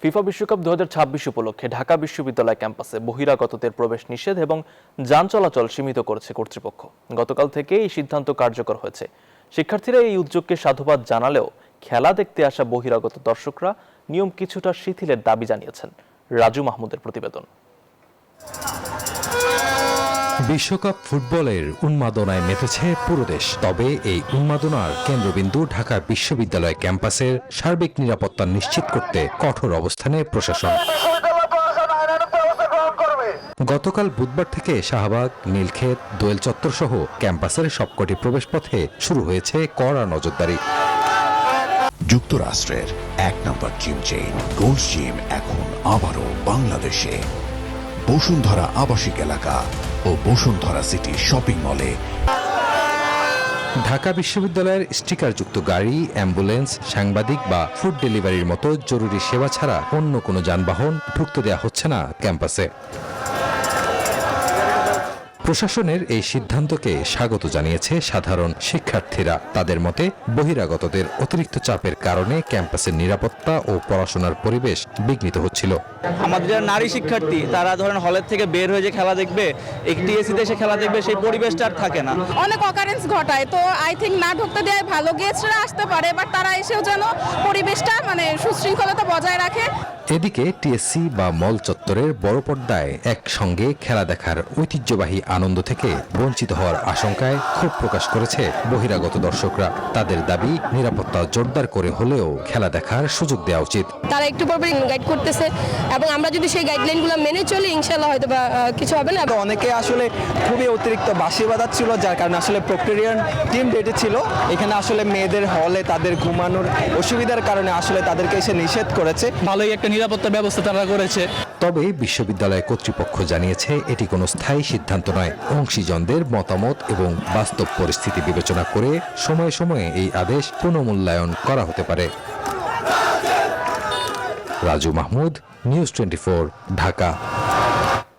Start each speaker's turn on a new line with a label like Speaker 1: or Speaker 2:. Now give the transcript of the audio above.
Speaker 1: FIFA বিশ্বকাপ 2026 উপলক্ষে ঢাকা বিশ্ববিদ্যালয় ক্যাম্পাসে বহিরাগতদের প্রবেশ নিষেধ এবং যান চলাচল সীমিত করেছে কর্তৃপক্ষ। গতকাল থেকে এই সিদ্ধান্ত কার্যকর হয়েছে। শিক্ষার্থীরা এই উদ্যোগকে সাধুবাদ জানালেও খেলা দেখতে আসা বহিরাগত দর্শকরা নিয়ম কিছুটা শিথিলের দাবি জানিয়েছেন। রাজু মাহমুদের প্রতিবেদন।
Speaker 2: বিশ্বকাপ ফুটবলের উন্মাদনায় মেতেছে পুরো দেশ। তবে এই উন্মাদনার কেন্দ্রবিন্দু ঢাকা বিশ্ববিদ্যালয় ক্যাম্পাসের সার্বিক নিরাপত্তা নিশ্চিত করতে কঠোর অবস্থানে প্রশাসন। গতকাল বুধবার থেকে শাহবাগ, নীলক্ষেত, দোয়েল চত্বর সহ ক্যাম্পাসের সবকটি প্রবেশপথে শুরু হয়েছে কড়া নজরদারি।
Speaker 3: যুক্তরাষ্ট্রের 1 নম্বর জিম চেইন গোল্ডস জিম এখন আবারও বাংলাদেশে। বসুন্ধরা আবাসিক এলাকা ও বসুন্ধরা সিটি শপিং মলে।
Speaker 2: ঢাকা বিশ্ববিদ্যালয়ের স্টিকারযুক্ত গাড়ি, অ্যাম্বুলেন্স, সাংবাদিক বা ফুড ডেলিভারির মতো জরুরি সেবা ছাড়া অন্য কোনো যানবাহন ঢুকতে দেওয়া হচ্ছে না ক্যাম্পাসে। প্রশাসনের এই সিদ্ধান্তকে স্বাগত জানিয়েছে সাধারণ শিক্ষার্থীরা। তাদের মতে বহিরাগতদের অতিরিক্ত চাপের কারণে ক্যাম্পাসের নিরাপত্তা ও পড়াশোনার পরিবেশ বিঘ্নিত হচ্ছিল।
Speaker 4: আমাদের যারা নারী শিক্ষার্থী তারা ধরেন হলের থেকে বের হয়ে যে খেলা দেখবে, টিএসসিতে এসে খেলা দেখবে, সেই পরিবেশটা আর থাকে না।
Speaker 5: অনেক অকারেন্স ঘটায়, তো আই থিঙ্ক না ঢুকতে দেয় ভালো। গেস্টরা আসতে পারে, বাট তারা এসেও যেন পরিবেশটা সুশৃঙ্খলতা বজায় রাখে।
Speaker 2: এদিকে টিএসসি বা মল চত্বরের বড় পর্দায় একসঙ্গে খেলা দেখার ঐতিহ্যবাহী আনন্দ থেকে বঞ্চিত হওয়ার আশঙ্কায় ক্ষোভ প্রকাশ করেছে বহিরাগত দর্শকরা। তাদের দাবি নিরাপত্তা জোরদার করে হলেও খেলা দেখার সুযোগ দেওয়া উচিত।
Speaker 6: তারা একটু পর গাইড করতেছে এবং আমরা যদি সেই গাইডলাইনগুলো মেনে চলি ইনশাআল্লাহ হয়তো বা কিছু হবে না।
Speaker 4: অনেকে আসলে খুবই অতিরিক্ত বাঁশি বাজাচ্ছিল, যার কারণে আসলে প্রক্টোরিয়ান টিম ডেটেছিল। এখানে আসলে মেয়েদের হলে তাদের ঘুমানোর অসুবিধার কারণে আসলে তাদেরকে এসে নিষেধ করেছে। ভালোই একটা নিরাপত্তা ব্যবস্থা তারা করেছে।
Speaker 2: তবে বিশ্ববিদ্যালয় কর্তৃপক্ষ জানিয়েছে এটি কোনো স্থায়ী সিদ্ধান্ত নয়। অংশীজনদের মতামত এবং বাস্তব পরিস্থিতি বিবেচনা করে সময়ে সময়ে এই আদেশ পুনর্মূল্যায়ন করা হতে পারে। রাজু মাহমুদ, নিউজ 24, ঢাকা।